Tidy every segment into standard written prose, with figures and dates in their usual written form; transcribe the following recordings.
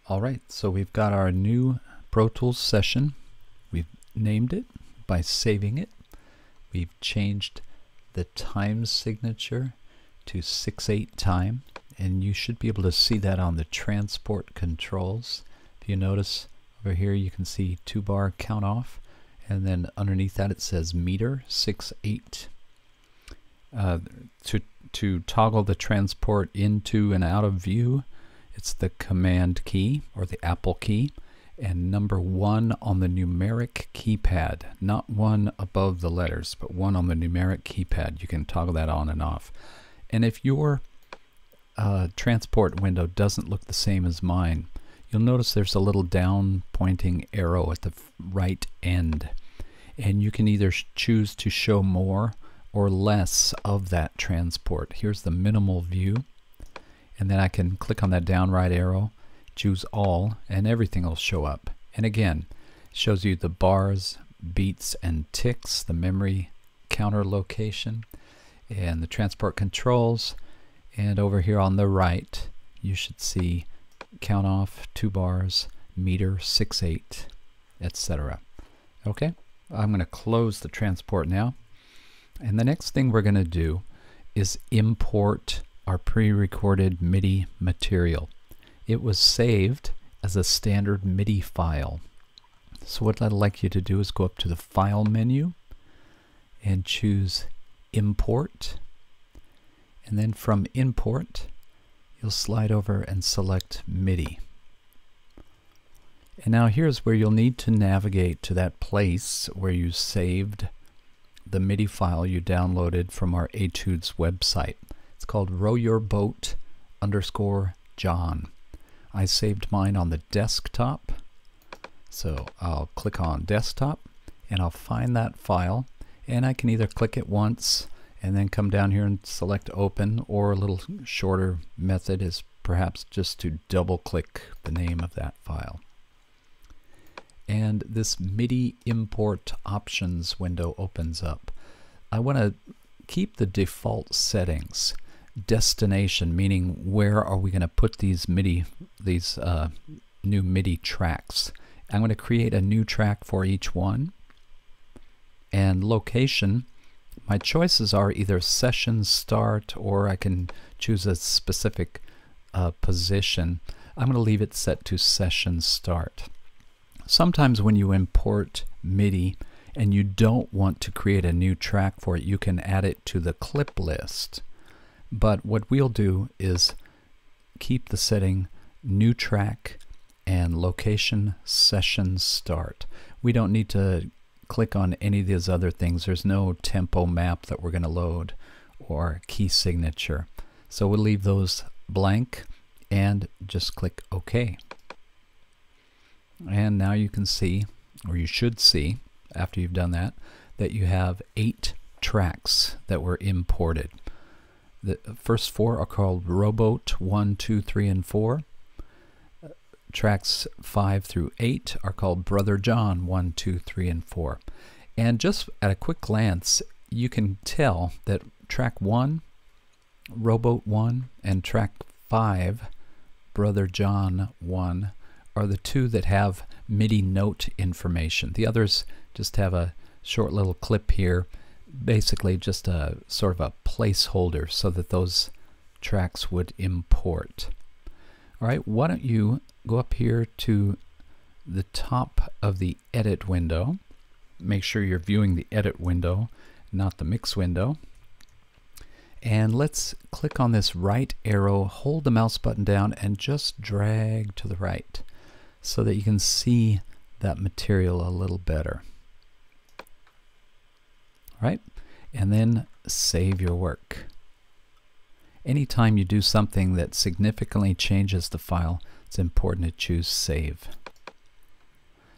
Alright, so we've got our new Pro Tools session. We've named it by saving it. We've changed the time signature to 6/8 time, and you should be able to see that on the transport controls. If you notice over here, you can see 2-bar count off, and then underneath that it says meter 6/8. To toggle the transport into and out of view, it's the Command key or the Apple key and number 1 on the numeric keypad, not 1 above the letters, but 1 on the numeric keypad. You can toggle that on and off. And if your transport window doesn't look the same as mine, you'll notice there's a little down pointing arrow at the right end, and you can either choose to show more or less of that transport. Here's the minimal view, and then I can click on that down right arrow, choose all, and everything will show up. And again, it shows you the bars, beats, and ticks, the memory counter location, and the transport controls. And over here on the right, you should see count off, 2 bars, meter 6/8, etc. Okay, I'm going to close the transport now. And the next thing we're going to do is import our pre-recorded MIDI material. It was saved as a standard MIDI file. So what I'd like you to do is go up to the File menu and choose Import. And then from Import, you'll slide over and select MIDI. And now here's where you'll need to navigate to that place where you saved the MIDI file you downloaded from our Etudes website. It's called rowyourboat_John. I saved mine on the desktop, so I'll click on desktop and I'll find that file, and I can either click it once and then come down here and select open, or a little shorter method is perhaps just to double click the name of that file. And this MIDI import options window opens up. I want to keep the default settings. Destination, meaning where are we going to put these new MIDI tracks. I'm going to create a new track for each one. And location, my choices are either session start, or I can choose a specific position. I'm going to leave it set to session start. Sometimes when you import MIDI and you don't want to create a new track for it, you can add it to the clip list. But what we'll do is keep the setting new track and location session start. We don't need to click on any of these other things. There's no tempo map that we're going to load or key signature. So we'll leave those blank and just click OK. And now you can see, or you should see after you've done that, that you have 8 tracks that were imported. The first 4 are called Rowboat 1, 2, 3, and 4. Tracks 5 through 8 are called Brother John 1, 2, 3, and 4. And just at a quick glance, you can tell that track 1, Rowboat 1, and track 5, Brother John 1, are the 2 that have MIDI note information. The others just have a short little clip here, basically just a sort of a placeholder so that those tracks would import. Alright, why don't you go up here to the top of the edit window. Make sure you're viewing the edit window, not the mix window. And let's click on this right arrow, hold the mouse button down, and just drag to the right so that you can see that material a little better. All right, and then save your work. Anytime you do something that significantly changes the file, it's important to choose Save.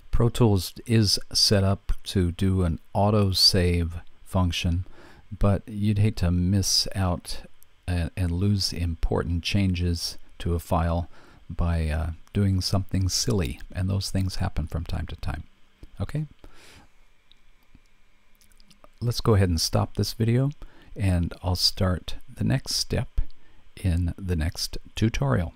Pro Tools is set up to do an auto save function, but you'd hate to miss out and lose important changes to a file by doing something silly, and those things happen from time to time. Okay, let's go ahead and stop this video, and I'll start the next step in the next tutorial.